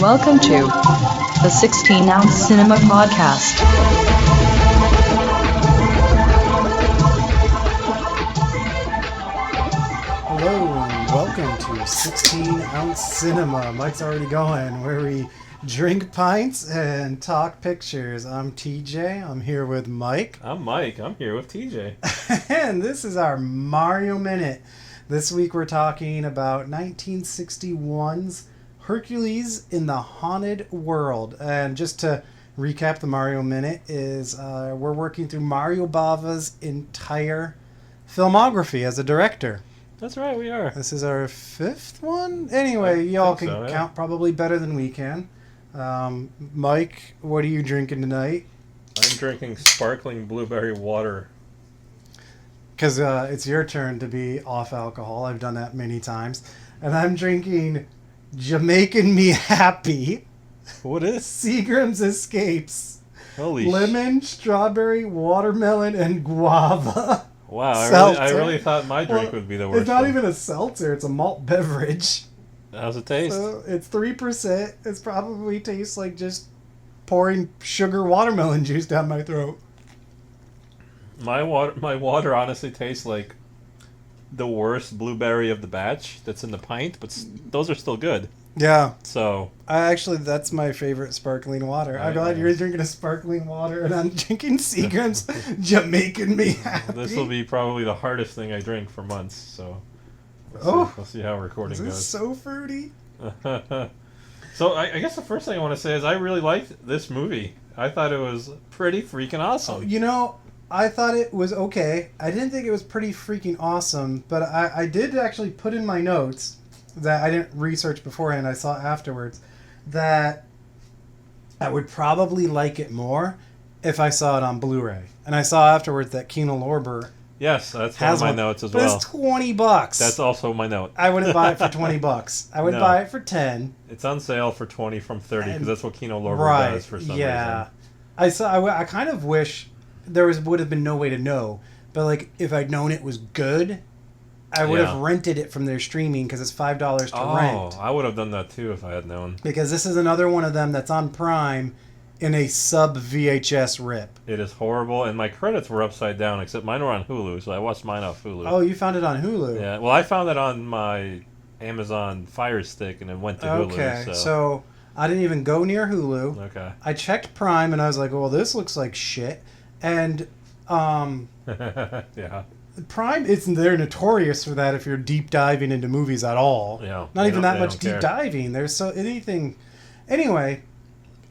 Welcome to the 16-ounce Cinema Podcast. Hello, and welcome to 16-ounce Cinema. Mike's already going, where we drink pints and talk pictures. I'm TJ. I'm here with Mike. I'm Mike. I'm here with TJ. And this is our Mario Minute. This week we're talking about 1961's Hercules in the Haunted World. And just to recap the Mario Minute is we're working through Mario Bava's entire filmography as a director. That's right, we are. This is our fifth one? Anyway, y'all can count probably better than we can. Mike, what are you drinking tonight? I'm drinking sparkling blueberry water. Because it's your turn to be off alcohol. I've done that many times. And I'm drinking Jamaican Me Happy. What is? Seagram's Escapes. Holy Lemon, strawberry, watermelon, and guava. Wow, I really thought my drink would be the worst. It's not even a seltzer. It's a malt beverage. How's it taste? So it's 3%. It's probably tastes like just pouring sugar watermelon juice down my throat. My water honestly tastes like the worst blueberry of the batch that's in the pint, but those are still good. Yeah. So that's my favorite sparkling water. I'm glad you're drinking a sparkling water and I'm drinking Seagram's Jamaican Me Happy. This will be probably the hardest thing I drink for months, so we'll see how recording goes. This is so fruity. So I guess the first thing I want to say is I really liked this movie. I thought it was pretty freaking awesome. You know, I thought it was okay. I didn't think it was pretty freaking awesome, but I did actually put in my notes that I didn't research beforehand, I saw afterwards, that I would probably like it more if I saw it on Blu-ray. And I saw afterwards that Kino Lorber Yes, that's one of my notes as well. But it's $20. That's also my note. I wouldn't buy it for $20. I would buy it for $10. It's on sale for $20 from $30 because that's what Kino Lorber does for some reason. I kind of wish there would have been no way to know, but like if I'd known it was good, I would have rented it from their streaming because it's $5 to rent. Oh, I would have done that too if I had known. Because this is another one of them that's on Prime in a sub VHS rip. It is horrible, and my credits were upside down, except mine were on Hulu, so I watched mine off Hulu. Oh, you found it on Hulu? Yeah, well, I found it on my Amazon Fire Stick, and it went to Hulu. Okay, so I didn't even go near Hulu. Okay. I checked Prime, and I was like, well, this looks like shit. And, yeah. Prime, they're notorious for that if you're deep diving into movies at all. Yeah. Not even that much deep diving. There's anything. Anyway,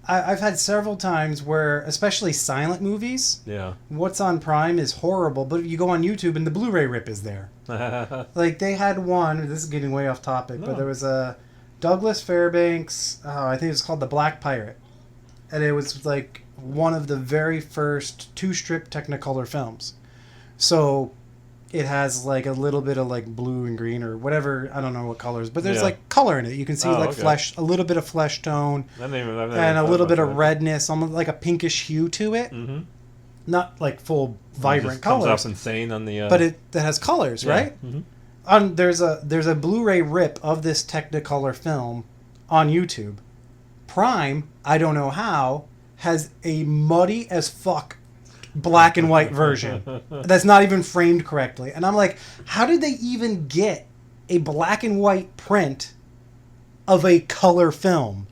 I've had several times where, especially silent movies, what's on Prime is horrible, but you go on YouTube and the Blu-ray rip is there. Like, they had one, this is getting way off topic, but there was a Douglas Fairbanks, I think it was called The Black Pirate. And it was like one of the very first 2-strip Technicolor films. So it has like a little bit of like blue and green or whatever, I don't know what colors, but there's like color in it. You can see flesh, a little bit of flesh tone, and a little bit of redness, almost like a pinkish hue to it. Mm-hmm. Not like full vibrant colors. Comes off insane on the. But it has colors, right? Mm-hmm. There's a Blu-ray rip of this Technicolor film on YouTube. Prime, I don't know how, has a muddy as fuck black and white version that's not even framed correctly. And I'm like, how did they even get a black and white print of a color film?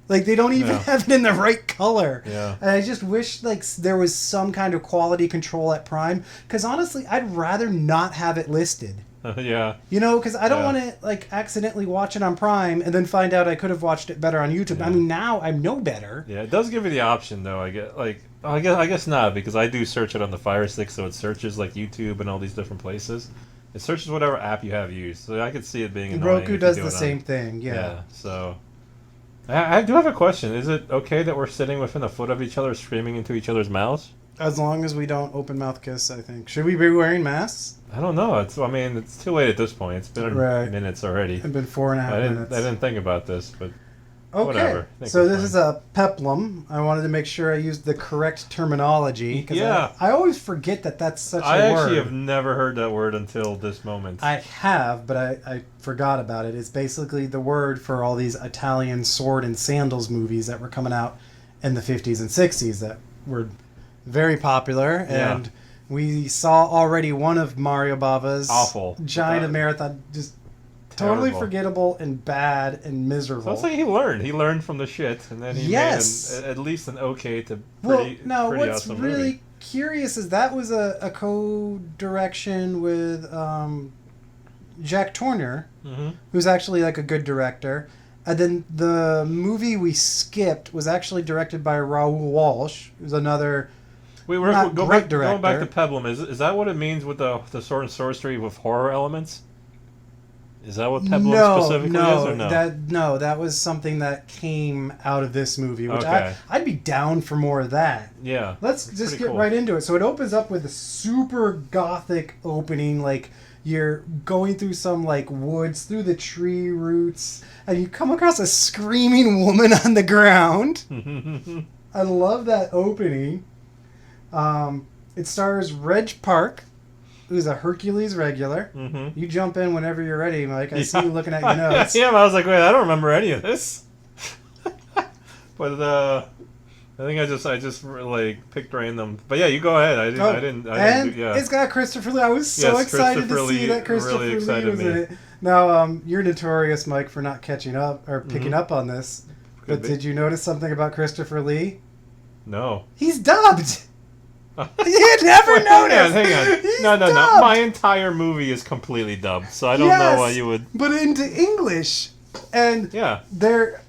Like, they don't even have it in the right color. Yeah. And I just wish like there was some kind of quality control at Prime, because honestly, I'd rather not have it listed. Yeah. You know, because I don't want to like accidentally watch it on Prime and then find out I could have watched it better on YouTube. Yeah. I mean, now I know better. Yeah, it does give you the option though. I guess not, because I do search it on the Fire Stick, so it searches like YouTube and all these different places. It searches whatever app you have used, so I could see it being annoying. Roku does the same thing. Yeah. So I do have a question. Is it okay that we're sitting within a foot of each other, screaming into each other's mouths? As long as we don't open mouth kiss, I think. Should we be wearing masks? I don't know. It's too late at this point. It's been minutes already. It's been 4.5 minutes. I didn't think about this, but Okay, Whatever. so this is a peplum. I wanted to make sure I used the correct terminology. Yeah. I always forget that that's such a word. I actually have never heard that word until this moment. I have, but I forgot about it. It's basically the word for all these Italian sword and sandals movies that were coming out in the 50s and 60s that were very popular. Yeah. And we saw already one of Mario Bava's Awful. giant marathon, just totally Terrible. forgettable and bad and miserable. So it's like he learned. He learned from the shit, and then he made at least an okay to pretty, now pretty what's awesome really movie. curious is that was a co-direction with Jack Turner, who's actually like a good director. And then the movie we skipped was actually directed by Raoul Walsh, who's another not great director. Going back to Peplum, is that what it means with the sword and sorcery with horror elements? Is that what Peplum specifically is, or no? That was something that came out of this movie, which Okay. I'd be down for more of that. Yeah. Let's just get right into it. So it opens up with a super gothic opening, like you're going through some like woods, through the tree roots, and you come across a screaming woman on the ground. I love that opening. It stars Reg Park, who's a Hercules regular. You jump in whenever you're ready, Mike. I see you looking at your notes. Yeah, I was like, wait, I don't remember any of this. But I think I just like picked random. But yeah, you go ahead. I didn't. Yeah. It's got Christopher Lee. I was so excited to see that Christopher Lee was in it. Now, you're notorious, Mike, for not catching up or picking up on this. But did you notice something about Christopher Lee? No. He's dubbed. You never noticed. Hang on. He's No. dubbed. My entire movie is completely dubbed, so I don't know why you would. But into English, and they're.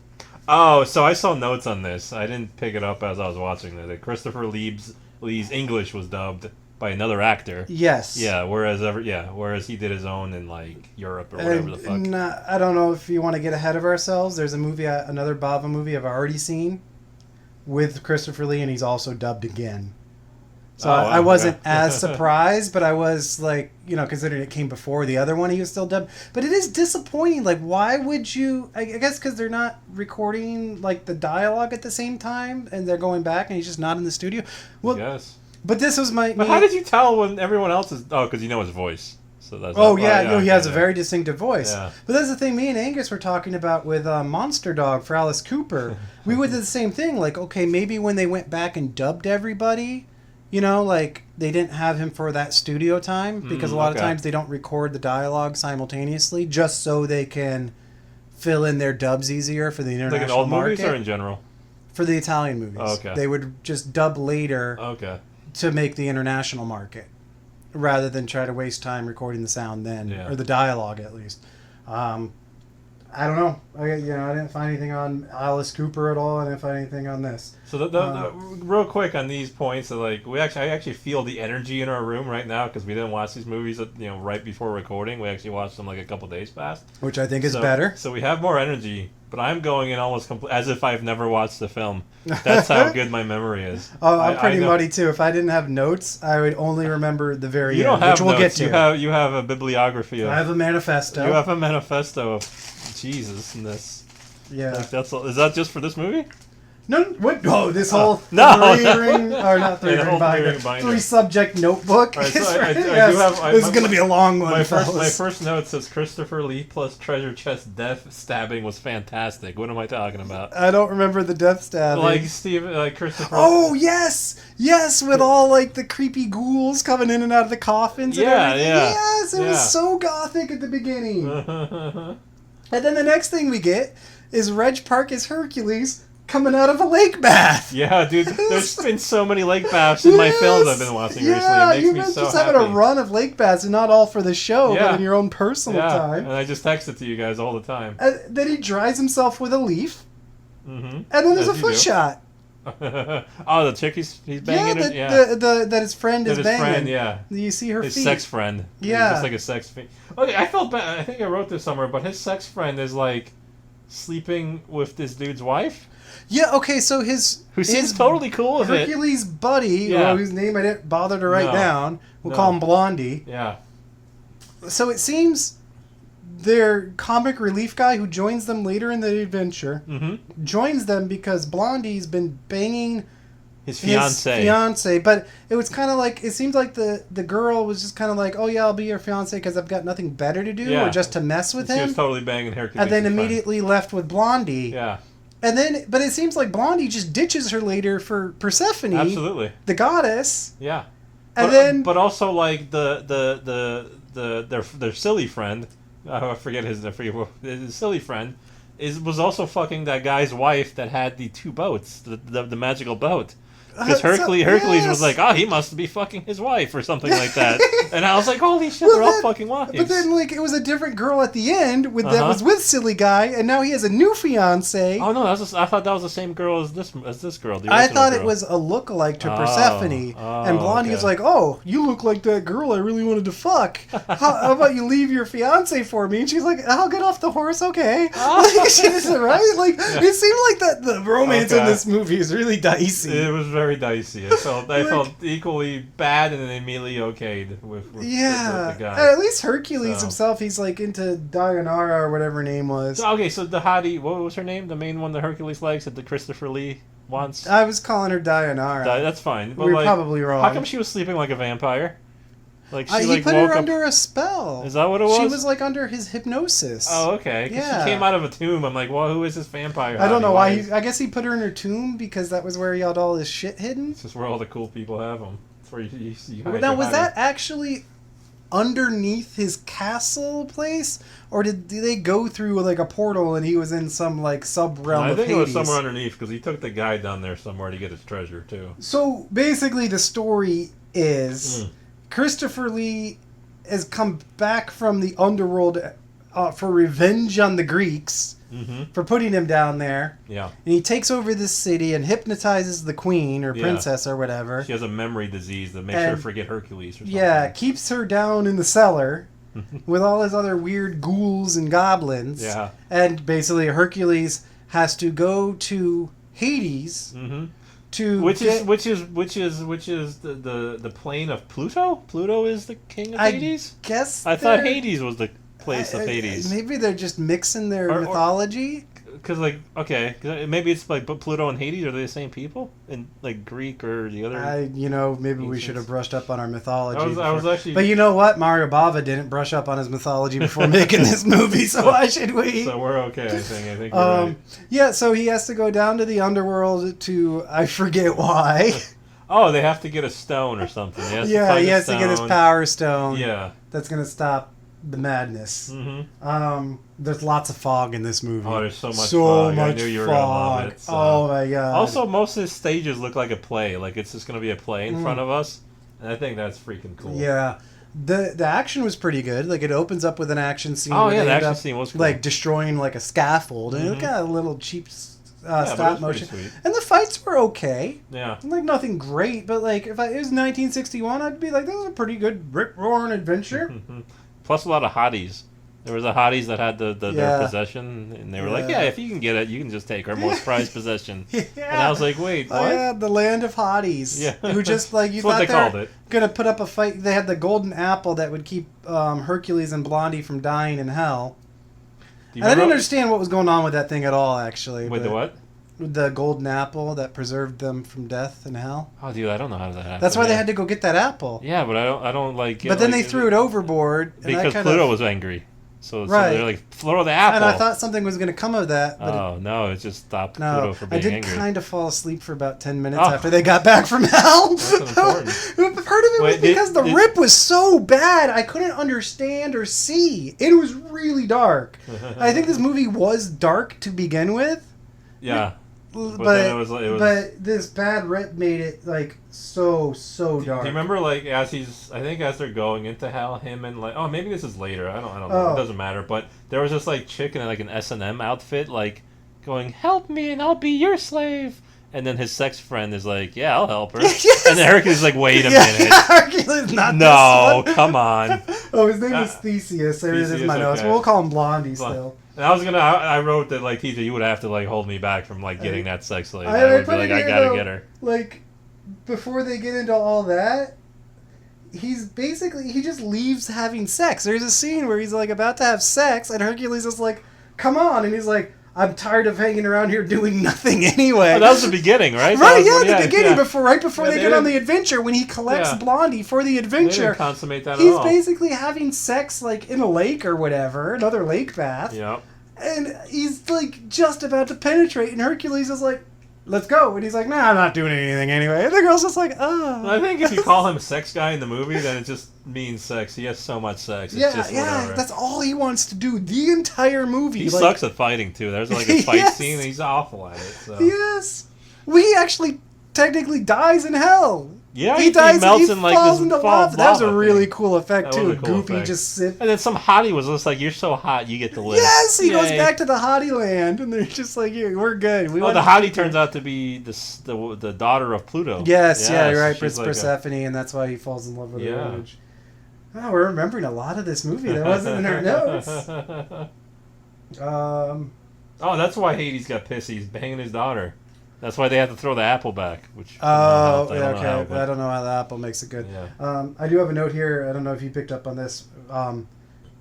Oh, so I saw notes on this. I didn't pick it up as I was watching it. That Christopher Lee's English was dubbed by another actor. Yes. Yeah. Whereas he did his own in like Europe or whatever the fuck. I don't know if you want to get ahead of ourselves. There's a movie, another Bava movie I've already seen with Christopher Lee, and he's also dubbed again. So I wasn't as surprised, but I was like, considering it came before the other one, he was still dubbed. But it is disappointing. Like, why would you? I guess because they're not recording like the dialogue at the same time, and they're going back, and he's just not in the studio. Well, yes. But this was my. But how did you tell when everyone else is? Oh, because you know his voice. So that's. He has a very distinctive voice. Yeah. But that's the thing. Me and Angus were talking about with Monster Dog for Alice Cooper. We would do the same thing. Like, okay, maybe when they went back and dubbed everybody. Like they didn't have him for that studio time because a lot of times they don't record the dialogue simultaneously just so they can fill in their dubs easier for the international like in old market. Movies or in general? For the Italian movies. Oh, okay. They would just dub later to make the international market rather than try to waste time recording the sound then or the dialogue at least. I don't know. I didn't find anything on Alice Cooper at all. I didn't find anything on this. So the real quick on these points, like I actually feel the energy in our room right now because we didn't watch these movies, right before recording. We actually watched them like a couple days past, which I think is better. So we have more energy, but I'm going in almost as if I've never watched the film. That's how good my memory is. Oh, I'm pretty muddy too. If I didn't have notes, I would only remember the very end, which we'll get to. You have a bibliography. I have a manifesto. You have a manifesto of Jesus in this. Yeah. Like is that just for this movie? No, what? Oh, this whole three subject notebook. Right, so I do have. This is going to be a long one. My first note says Christopher Lee plus treasure chest death stabbing was fantastic. What am I talking about? I don't remember the death stabbing. Like Christopher. Oh yes, with all like the creepy ghouls coming in and out of the coffins. And everything. Yes, it was so gothic at the beginning. And then the next thing we get is Reg Park as Hercules coming out of a lake bath. Yeah, dude. There's been so many lake baths in my films I've been watching recently. It makes me so happy. Having a run of lake baths, and not all for the show, but in your own personal time. And I just text it to you guys all the time. And then he dries himself with a leaf. And then there's a foot shot. Oh, the chick he's banging? That his friend is banging. You see her feet. His sex friend. Yeah. Just like a sex friend. Okay, I felt bad. I think I wrote this somewhere, but his sex friend is like sleeping with this dude's wife. Yeah, okay, so who seems totally cool with Hercules' buddy, whose name I didn't bother to write down, we'll call him Blondie. Yeah. So it seems their comic relief guy who joins them later in the adventure joins them because Blondie's been banging his fiance. But it was kind of like, it seemed like the girl was just kind of like, oh yeah, I'll be your fiance because I've got nothing better to do, or just to mess with him. She was totally banging Hercules. And then immediately left with Blondie. Yeah. And then, but it seems like Blondie just ditches her later for Persephone. Absolutely. The goddess. Yeah. And but also like their silly friend, I forget his silly friend was also fucking that guy's wife that had the two boats, the magical boat. Because Hercules was like, oh, he must be fucking his wife or something like that. And I was like, holy shit, they're all fucking wives. But then, like, it was a different girl at the end that was with silly guy, and now he has a new fiance. Oh no, I thought that was the same girl as this girl. I thought it was a lookalike to Persephone, and Blondie was like, oh, you look like that girl I really wanted to fuck. How about you leave your fiance for me? And she's like, I'll get off the horse, okay. Like, she was right. Like, it seemed like that the romance in this movie is really dicey. It was very dicey. I felt equally bad and then immediately okayed with the guy. At least Hercules himself, he's like into Dianara or whatever her name was. So the hottie, what was her name? The main one that Hercules likes, that the Christopher Lee wants? I was calling her Dianara. That's fine. But we were probably wrong. How come she was sleeping like a vampire? Like he put her under a spell. Is that what it was? She was like under his hypnosis. Oh, okay. Yeah. She came out of a tomb. I'm like, well, who is this vampire? I don't know why. I guess he put her in her tomb because that was where he had all his shit hidden. It's just where all the cool people have them. It's where you hide. Now, was that actually underneath his castle place, or did they go through like a portal and he was in some like sub realm? I think it was somewhere underneath because he took the guy down there somewhere to get his treasure too. So basically, the story is Christopher Lee has come back from the underworld for revenge on the Greeks for putting him down there. Yeah. And he takes over this city and hypnotizes the queen or princess or whatever. She has a memory disease that makes her forget Hercules or something. Yeah, keeps her down in the cellar with all his other weird ghouls and goblins. Yeah. And basically Hercules has to go to Hades. Which is the plane of Pluto? Pluto is the king of Hades? I thought Hades was the place of Hades. Maybe they're just mixing their mythology. Because maybe it's like, but Pluto and Hades, are they the same people in like Greek or the other? Maybe we should have brushed up on our mythology. I was actually. But you know what? Mario Bava didn't brush up on his mythology before making this movie, so why should we? So we're okay. I think you're right. Yeah, so he has to go down to the underworld to, I forget why. Oh, they have to get a stone or something. He has to get his power stone. Yeah, that's gonna stop the madness. There's lots of fog in this movie. Oh, there's so much fog. I knew you were gonna love it. So. Oh my god. Also, most of the stages look like a play. Like it's just gonna be a play in front of us. And I think that's freaking cool. Yeah. The action was pretty good. Like it opens up with an action scene. Oh yeah, the action scene was cool. Like destroying like a scaffold. And it got a little cheap stop motion. And the fights were okay. Yeah. Like nothing great, but like if it was 1961, I'd be like, this is a pretty good rip-roaring adventure. Plus a lot of hotties. There was a hotties that had their possession, and they were like, yeah, if you can get it, you can just take our most prized possession. And I was like, wait, what? Oh, yeah, the land of hotties. Yeah. Who just, like, you thought they were going to put up a fight. They had the golden apple that would keep Hercules and Blondie from dying in hell. And I didn't understand what was going on with that thing at all, actually. With the what? The golden apple that preserved them from death and hell. Oh, dude, I don't know how that happened. That's why they had to go get that apple. Yeah, but I don't like. But then they threw it overboard because Pluto was angry. So they're like, throw the apple. And I thought something was going to come of that. But no, it just stopped Pluto from being angry. I did kind of fall asleep for about 10 minutes after they got back from hell. That's important. Part of it was because the rip was so bad, I couldn't understand or see. It was really dark. I think this movie was dark to begin with. Yeah. But this bad rip made it like so dark. Do you remember like as they're going into hell, him and like maybe this is later. I don't know. It doesn't matter. But there was this like chick in like an S&M outfit like going, "Help me and I'll be your slave." And then his sex friend is like, "Yeah, I'll help her." Yes! And then Hercules is like, "Wait a minute, Hercules, not no, this one. Come on." Oh, his name is Theseus. There it is, my notes. We'll call him Blondie still. And I wrote that like, TJ, you would have to like hold me back from like getting that sex slave. I would be like, I gotta get her. Like before they get into all that, he's basically, he just leaves having sex. There's a scene where he's like about to have sex, and Hercules is like, come on, and he's like, I'm tired of hanging around here doing nothing anyway. Oh, that was the beginning, right? Right, the beginning, right before Yeah, they get on the adventure, when he collects Blondie for the They adventure. didn't consummate that He's at all. basically having sex, like, in a lake or whatever, another lake bath. Yep. And he's, like, just about to penetrate, and Hercules is like, let's go. And he's like, nah, I'm not doing anything anyway. And the girl's just like, oh. I think if you call him a sex guy in the movie, then it just means sex. He has so much sex. It's just whatever. That's all he wants to do the entire movie. He sucks at fighting, too. There's like a fight scene, and he's awful at it. So. Yes. Well, he actually technically dies in hell. Yeah, he dies, melts he in like falls this into lava. That was a really cool effect, too. Goofy just sit. And then some hottie was just like, you're so hot, you get to live. Yes, he goes back to the hottie land, and they're just like, here, we're good. The hottie turns out to be the daughter of Pluto. Yes, yeah, you're right, Persephone, and that's why he falls in love with her. Oh, we're remembering a lot of this movie that wasn't in our notes. Oh, that's why Hades got pissed. He's banging his daughter. That's why they had to throw the apple back. Which I don't know how the apple makes it good. Yeah. I do have a note here. I don't know if you picked up on this.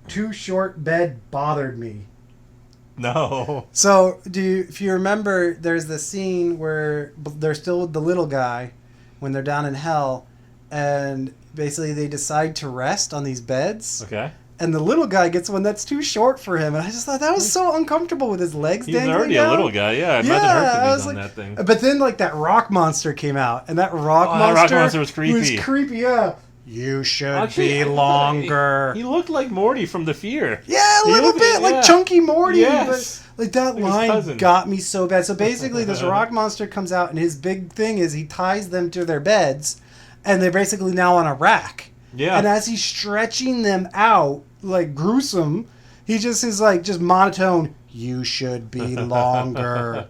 Too short bed bothered me. No. So, if you remember, there's the scene where they're still with the little guy when they're down in hell, and basically they decide to rest on these beds. Okay. And the little guy gets one that's too short for him. And I just thought that was so uncomfortable with his legs dangling down. He's already a little guy, yeah. Imagine Hercules on that thing. But then, like, that rock monster came out. And that rock monster was creepy. Yeah. You should be longer. He looked like Morty from The Fear. Yeah, a little bit. Like Chunky Morty. Yes. But, like, that line got me so bad. So basically, this rock monster comes out. And his big thing is he ties them to their beds. And they're basically now on a rack. Yeah. And as he's stretching them out, like gruesome, he just is like just monotone, you should be longer.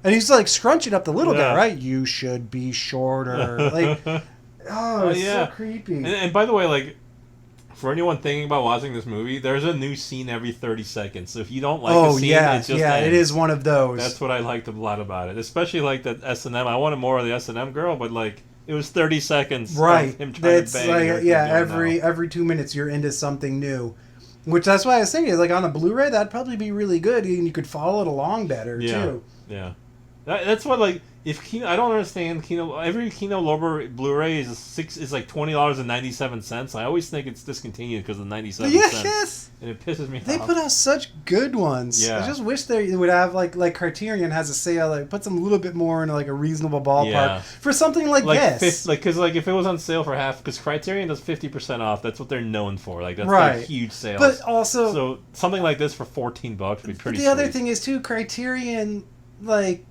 And he's like scrunching up the little guy, right? You should be shorter. Like, oh, it's so creepy. And by the way, like, for anyone thinking about watching this movie, there's a new scene every 30 seconds. So if you don't like a scene, it's just it is one of those. That's what I liked a lot about it. Especially like that S&M. I wanted more of the S&M girl, but like it was 30 seconds right. of him trying to bang her. Every 2 minutes you're into something new. Which that's why I was thinking, like on a Blu-ray, that'd probably be really good, and you could follow it along better too. Yeah. That's what, like, if Kino, I don't understand Kino. Every Kino Lorber Blu-ray is like $20.97. I always think it's discontinued because of 97 cents. Yes. And it pisses me off. They put out such good ones. Yeah. I just wish they would have like Criterion has a sale, like puts them a little bit more in like a reasonable ballpark for something like this. Because if it was on sale for half, because Criterion does 50% off. That's what they're known for. Like that's right. Their huge sales. But also, so something like this for $14 would be pretty. The other thing is too, Criterion, like,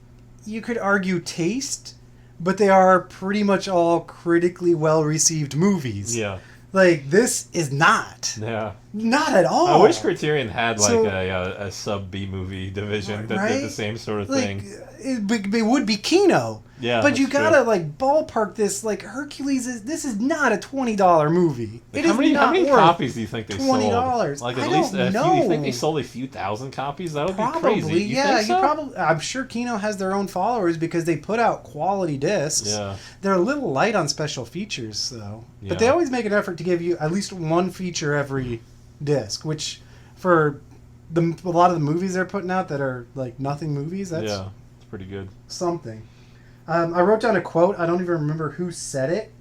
you could argue taste, but they are pretty much all critically well-received movies. Yeah. Like, this is not. Yeah. Not at all. I wish Criterion had, like, a sub-B movie division that did the same sort of thing. It would be Kino. Yeah, but you gotta, like, ballpark this. Like, Hercules this is not a $20 movie. Like, how many copies do you think they sold? $20. Like, at least do you think they sold a few thousand copies? That would be crazy. You think so? I'm sure Kino has their own followers because they put out quality discs. Yeah. They're a little light on special features, though. Yeah. But they always make an effort to give you at least one feature every disc, which for a lot of the movies they're putting out that are like nothing movies, that's it's pretty good. Something. I wrote down a quote. I don't even remember who said it,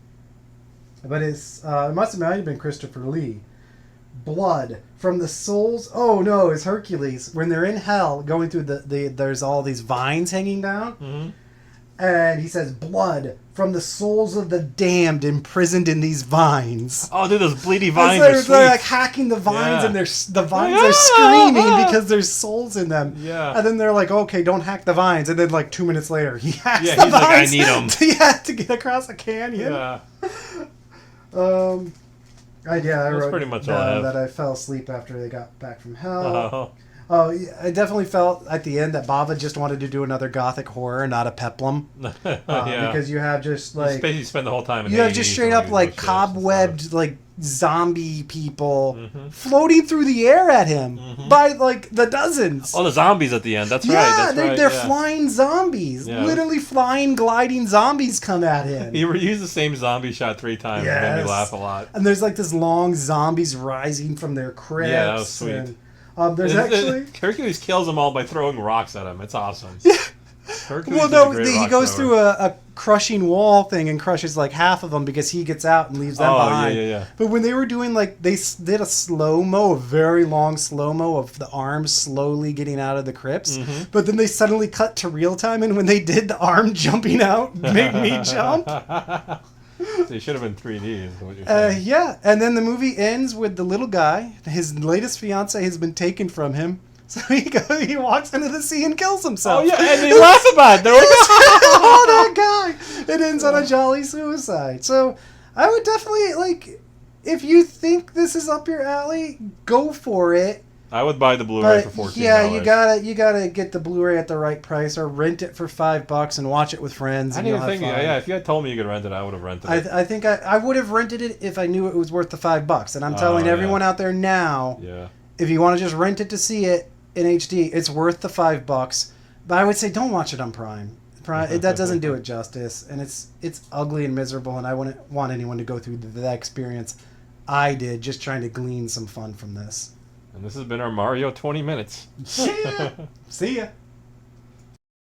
but it might have been Christopher Lee. Blood from the souls. Oh no, it's Hercules when they're in hell, going through there's all these vines hanging down. Mm-hmm. And he says, blood from the souls of the damned imprisoned in these vines. Oh, dude, those bleedy vines are sweet. They're like hacking the vines, and the vines are screaming because there's souls in them. Yeah. And then they're like, okay, don't hack the vines. And then like 2 minutes later, he hacks the vines. He's like, I need them. To get across a canyon. Yeah. I wrote pretty much down all I have. that I fell asleep after they got back from hell. Oh, yeah, I definitely felt at the end that Bava just wanted to do another gothic horror, not a peplum. Yeah. Because you have just like basically spend the whole time. You have just straight up like cobwebbed like zombie people floating through the air at him by like the dozens. Oh, the zombies at the end. That's right. Yeah, they're flying zombies. Yeah. Literally flying, gliding zombies come at him. He reused the same zombie shot 3 times. Yes. It made me laugh a lot. And there's like this long zombies rising from their crypts. Yeah, that was sweet. And, there's actually Hercules kills them all by throwing rocks at him. It's awesome. Yeah. Hercules well, no, he goes through a crushing wall thing and crushes like half of them because he gets out and leaves them behind. Yeah. But when they were doing like they did a slow-mo, a very long slow-mo of the arms slowly getting out of the crypts, but then they suddenly cut to real time, and when they did, the arm jumping out made me jump. They should have been 3D. Is what you're saying. Yeah, and then the movie ends with the little guy. His latest fiance has been taken from him. So he walks into the sea and kills himself. Oh, yeah, and they laugh about it. They're like, oh, that guy. It ends on a jolly suicide. So I would definitely, like, if you think this is up your alley, go for it. I would buy the Blu-ray for $14. Yeah, you gotta get the Blu-ray at the right price, or rent it for $5 and watch it with friends. I didn't even think. Yeah, if you had told me you could rent it, I would have rented it. I think I would have rented it if I knew it was worth the $5. And I'm telling everyone out there now, if you want to just rent it to see it in HD, it's worth the $5. But I would say don't watch it on Prime. That doesn't do it justice, and it's ugly and miserable. And I wouldn't want anyone to go through that experience I did, just trying to glean some fun from this. And this has been our Mario 20 minutes. See ya.